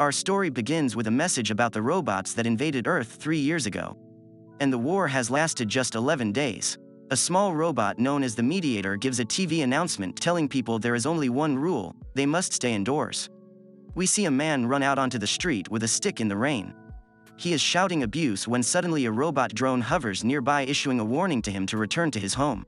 Our story begins with a message about the robots that invaded Earth 3 years ago. And the war has lasted just 11 days. A small robot known as the Mediator gives a TV announcement telling people there is only one rule: they must stay indoors. We see a man run out onto the street with a stick in the rain. He is shouting abuse when suddenly a robot drone hovers nearby, issuing a warning to him to return to his home.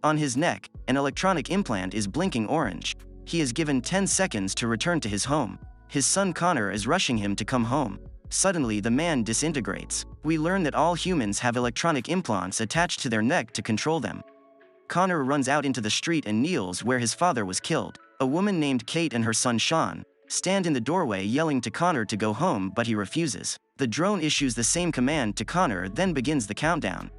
On his neck, an electronic implant is blinking orange. He is given 10 seconds to return to his home. His son Connor is rushing him to come home. Suddenly the man disintegrates. We learn that all humans have electronic implants attached to their neck to control them. Connor runs out into the street and kneels where his father was killed. A woman named Kate and her son Sean stand in the doorway yelling to Connor to go home, but he refuses. The drone issues the same command to Connor, then begins the countdown.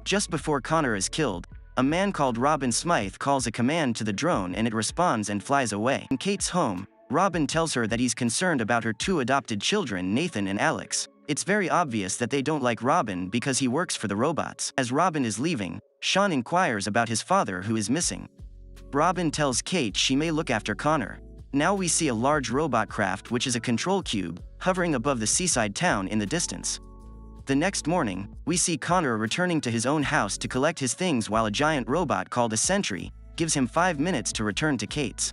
Just before Connor is killed, a man called Robin Smythe calls a command to the drone and it responds and flies away. In Kate's home, Robin tells her that he's concerned about her 2 adopted children, Nathan and Alex. It's very obvious that they don't like Robin because he works for the robots. As Robin is leaving, Sean inquires about his father, who is missing. Robin tells Kate she may look after Connor. Now we see a large robot craft, which is a control cube, hovering above the seaside town in the distance. The next morning, we see Connor returning to his own house to collect his things while a giant robot called a sentry gives him 5 minutes to return to Kate's.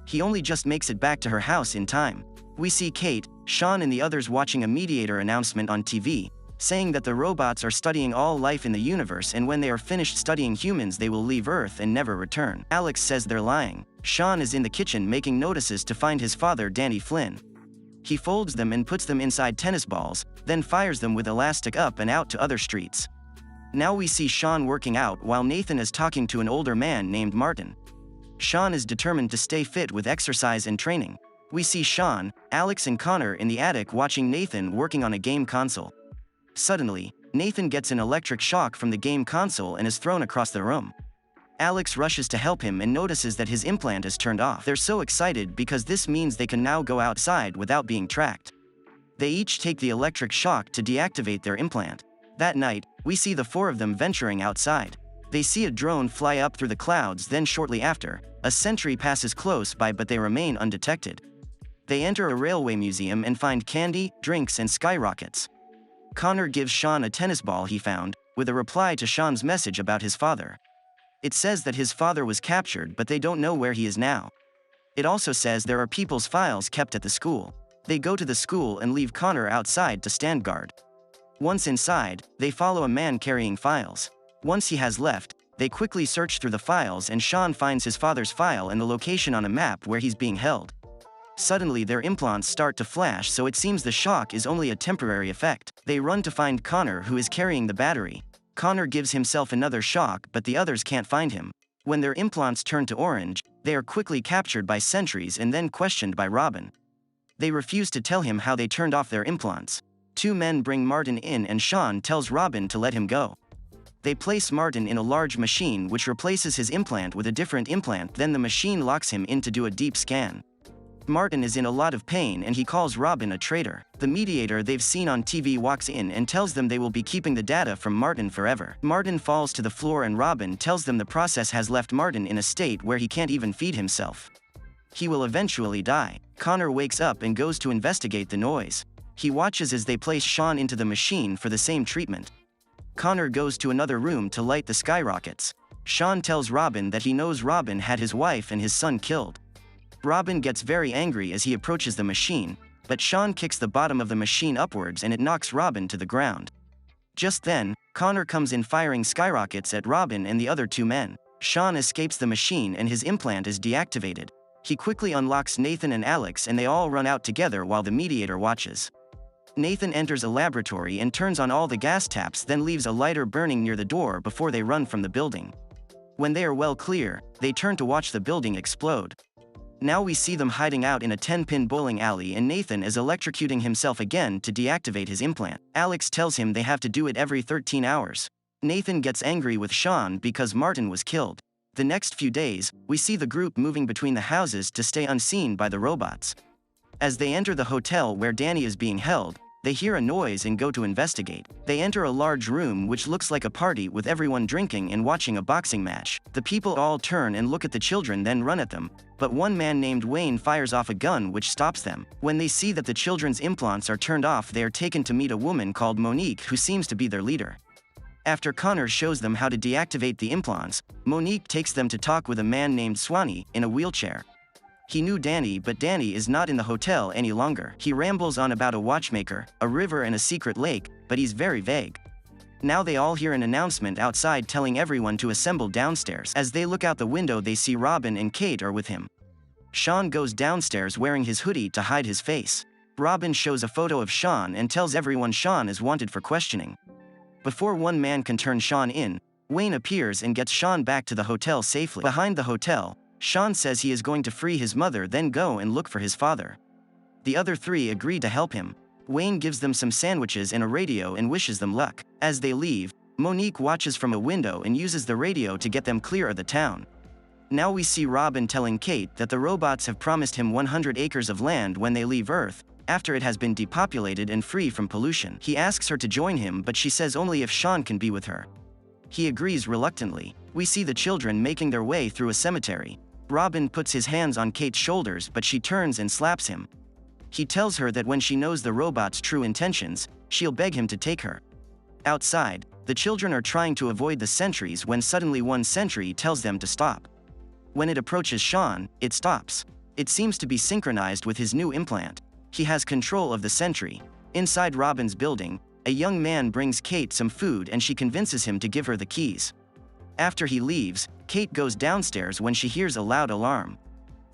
He only just makes it back to her house in time. We see Kate, Sean and the others watching a Mediator announcement on TV, saying that the robots are studying all life in the universe, and when they are finished studying humans they will leave Earth and never return. Alex says they're lying. Sean is in the kitchen making notices to find his father, Danny Flynn. He folds them and puts them inside tennis balls, then fires them with elastic up and out to other streets. Now we see Sean working out while Nathan is talking to an older man named Martin. Sean is determined to stay fit with exercise and training. We see Sean, Alex and Connor in the attic watching Nathan working on a game console. Suddenly, Nathan gets an electric shock from the game console and is thrown across the room. Alex rushes to help him and notices that his implant is turned off. They're so excited because this means they can now go outside without being tracked. They each take the electric shock to deactivate their implant. That night, we see the 4 of them venturing outside. They see a drone fly up through the clouds, then shortly after, a sentry passes close by, but they remain undetected. They enter a railway museum and find candy, drinks and skyrockets. Connor gives Sean a tennis ball he found, with a reply to Sean's message about his father. It says that his father was captured, but they don't know where he is now. It also says there are people's files kept at the school. They go to the school and leave Connor outside to stand guard. Once inside, they follow a man carrying files. Once he has left, they quickly search through the files and Sean finds his father's file and the location on a map where he's being held. Suddenly their implants start to flash, so it seems the shock is only a temporary effect. They run to find Connor, who is carrying the battery. Connor gives himself another shock, but the others can't find him. When their implants turn to orange, they are quickly captured by sentries and then questioned by Robin. They refuse to tell him how they turned off their implants. 2 men bring Martin in and Sean tells Robin to let him go. They place Martin in a large machine which replaces his implant with a different implant, then the machine locks him in to do a deep scan. Martin is in a lot of pain and he calls Robin a traitor. The Mediator they've seen on TV walks in and tells them they will be keeping the data from Martin forever. Martin falls to the floor and Robin tells them the process has left Martin in a state where he can't even feed himself. He will eventually die. Connor wakes up and goes to investigate the noise. He watches as they place Sean into the machine for the same treatment. Connor goes to another room to light the skyrockets. Sean tells Robin that he knows Robin had his wife and his son killed. Robin gets very angry as he approaches the machine, but Sean kicks the bottom of the machine upwards and it knocks Robin to the ground. Just then, Connor comes in firing skyrockets at Robin and the other 2 men. Sean escapes the machine and his implant is deactivated. He quickly unlocks Nathan and Alex and they all run out together while the Mediator watches. Nathan enters a laboratory and turns on all the gas taps, then leaves a lighter burning near the door before they run from the building. When they are well clear, they turn to watch the building explode. Now we see them hiding out in a 10-pin bowling alley and Nathan is electrocuting himself again to deactivate his implant. Alex tells him they have to do it every 13 hours. Nathan gets angry with Sean because Martin was killed. The next few days, we see the group moving between the houses to stay unseen by the robots. As they enter the hotel where Danny is being held, They hear a noise and go to investigate. They enter a large room which looks like a party with everyone drinking and watching a boxing match. The people all turn and look at the children, then run at them, but one man named Wayne fires off a gun which stops them. When they see that the children's implants are turned off, they are taken to meet a woman called Monique who seems to be their leader. After Connor shows them how to deactivate the implants, Monique takes them to talk with a man named Swanee in a wheelchair. He knew Danny, but Danny is not in the hotel any longer. He rambles on about a watchmaker, a river and a secret lake, but he's very vague. Now they all hear an announcement outside telling everyone to assemble downstairs. As they look out the window, they see Robin and Kate are with him. Sean goes downstairs wearing his hoodie to hide his face. Robin shows a photo of Sean and tells everyone Sean is wanted for questioning. Before one man can turn Sean in, Wayne appears and gets Sean back to the hotel safely. Behind the hotel, Sean says he is going to free his mother, then go and look for his father. The other three agree to help him. Wayne gives them some sandwiches and a radio and wishes them luck. As they leave, Monique watches from a window and uses the radio to get them clear of the town. Now we see Robin telling Kate that the robots have promised him 100 acres of land when they leave Earth, after it has been depopulated and free from pollution. He asks her to join him, but she says only if Sean can be with her. He agrees reluctantly. We see the children making their way through a cemetery. Robin puts his hands on Kate's shoulders, but she turns and slaps him. He tells her that when she knows the robot's true intentions, she'll beg him to take her. Outside, the children are trying to avoid the sentries when suddenly one sentry tells them to stop. When it approaches Sean, it stops. It seems to be synchronized with his new implant. He has control of the sentry. Inside Robin's building, a young man brings Kate some food and she convinces him to give her the keys. After he leaves, Kate goes downstairs when she hears a loud alarm.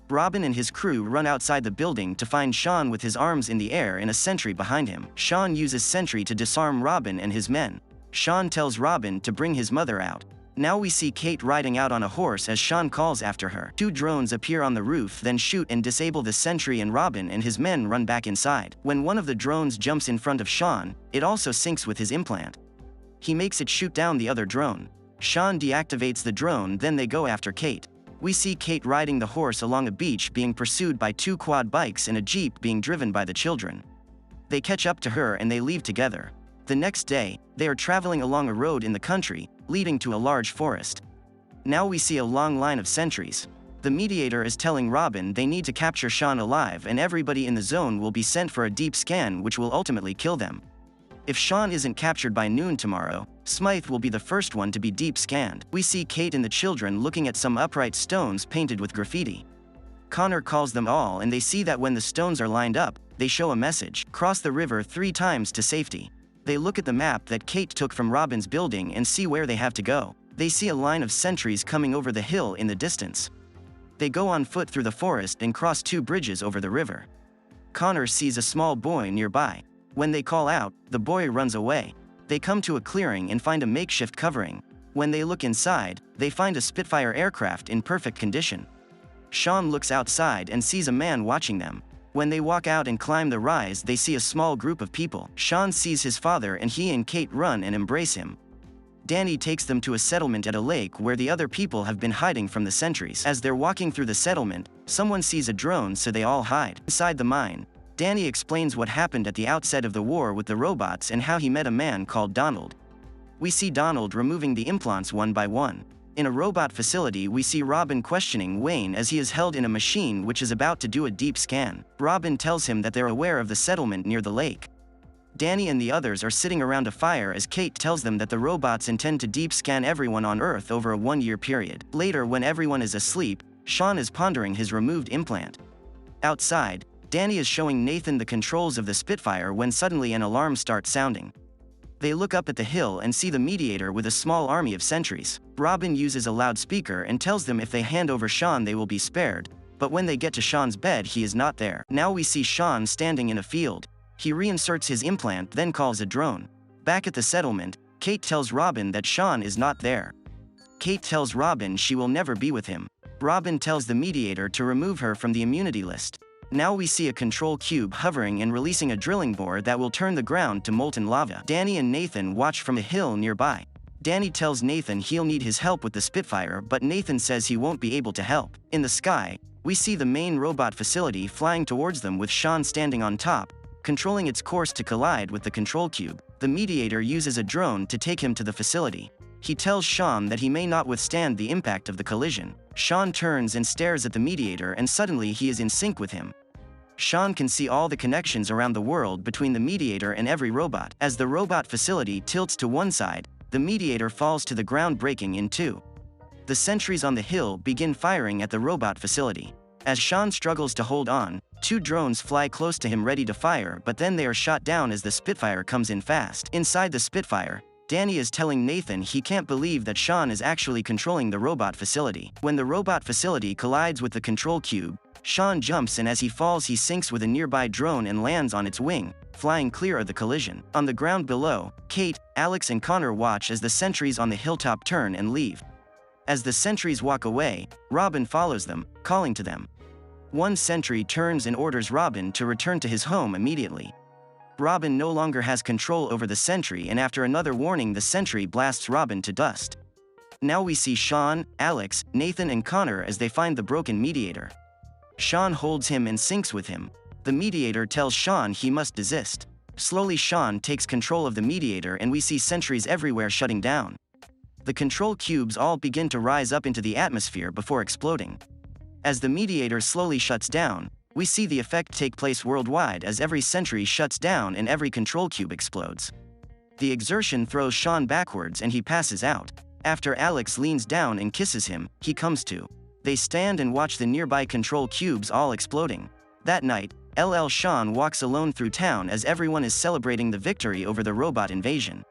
Robin and his crew run outside the building to find Sean with his arms in the air and a sentry behind him. Sean uses sentry to disarm Robin and his men. Sean tells Robin to bring his mother out. Now we see Kate riding out on a horse as Sean calls after her. Two drones appear on the roof, then shoot and disable the sentry, and Robin and his men run back inside. When one of the drones jumps in front of Sean, it also syncs with his implant. He makes it shoot down the other drone. Sean deactivates the drone, then they go after Kate. We see Kate riding the horse along a beach being pursued by two quad bikes and a jeep being driven by the children. They catch up to her and they leave together. The next day, they are traveling along a road in the country, leading to a large forest. Now we see a long line of sentries. The mediator is telling Robin they need to capture Sean alive and everybody in the zone will be sent for a deep scan which will ultimately kill them. If Sean isn't captured by noon tomorrow, Smythe will be the first one to be deep scanned. We see Kate and the children looking at some upright stones painted with graffiti. Connor calls them all and they see that when the stones are lined up, they show a message: cross the river 3 times to safety. They look at the map that Kate took from Robin's building and see where they have to go. They see a line of sentries coming over the hill in the distance. They go on foot through the forest and cross 2 bridges over the river. Connor sees a small boy nearby. When they call out, the boy runs away. They come to a clearing and find a makeshift covering. When they look inside, they find a Spitfire aircraft in perfect condition. Sean looks outside and sees a man watching them. When they walk out and climb the rise, they see a small group of people. Sean sees his father and he and Kate run and embrace him. Danny takes them to a settlement at a lake where the other people have been hiding from the sentries. As they're walking through the settlement, someone sees a drone, so they all hide. Inside the mine, Danny explains what happened at the outset of the war with the robots and how he met a man called Donald. We see Donald removing the implants one by one. In a robot facility, we see Robin questioning Wayne as he is held in a machine which is about to do a deep scan. Robin tells him that they're aware of the settlement near the lake. Danny and the others are sitting around a fire as Kate tells them that the robots intend to deep scan everyone on Earth over a 1-year period. Later, when everyone is asleep, Sean is pondering his removed implant. Outside, Danny is showing Nathan the controls of the Spitfire when suddenly an alarm starts sounding. They look up at the hill and see the mediator with a small army of sentries. Robin uses a loudspeaker and tells them if they hand over Sean they will be spared, but when they get to Sean's bed he is not there. Now we see Sean standing in a field. He reinserts his implant, then calls a drone. Back at the settlement, Kate tells Robin that Sean is not there. Kate tells Robin she will never be with him. Robin tells the mediator to remove her from the immunity list. Now we see a control cube hovering and releasing a drilling bore that will turn the ground to molten lava. Danny and Nathan watch from a hill nearby. Danny tells Nathan he'll need his help with the Spitfire, but Nathan says he won't be able to help. In the sky, we see the main robot facility flying towards them with Sean standing on top. controlling its course to collide with the control cube. The mediator uses a drone to take him to the facility. He tells Sean that he may not withstand the impact of the collision. Sean turns and stares at the mediator, and suddenly he is in sync with him. Sean can see all the connections around the world between the mediator and every robot. As the robot facility tilts to one side, the mediator falls to the ground, breaking in two. The sentries on the hill begin firing at the robot facility. As Sean struggles to hold on, two drones fly close to him ready to fire, but then they are shot down as the Spitfire comes in fast. Inside the Spitfire, Danny is telling Nathan he can't believe that Sean is actually controlling the robot facility. When the robot facility collides with the control cube, Sean jumps, and as he falls he sinks with a nearby drone and lands on its wing, flying clear of the collision. On the ground below, Kate, Alex and Connor watch as the sentries on the hilltop turn and leave. As the sentries walk away, Robin follows them, calling to them. One sentry turns and orders Robin to return to his home immediately. Robin no longer has control over the sentry, and after another warning the sentry blasts Robin to dust. Now we see Sean, Alex, Nathan and Connor as they find the broken mediator. Sean holds him and syncs with him. The mediator tells Sean he must desist. Slowly Sean takes control of the mediator, and we see sentries everywhere shutting down. The control cubes all begin to rise up into the atmosphere before exploding. As the mediator slowly shuts down, we see the effect take place worldwide as every sentry shuts down and every control cube explodes. The exertion throws Sean backwards and he passes out. After Alex leans down and kisses him, he comes to. They stand and watch the nearby control cubes all exploding. That night, LL Sean walks alone through town as everyone is celebrating the victory over the robot invasion.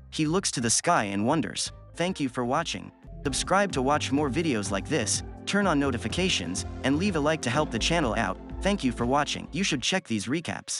He looks to the sky and wonders. Thank you for watching. Subscribe to watch more videos like this, turn on notifications, and leave a like to help the channel out. Thank you for watching. You should check these recaps.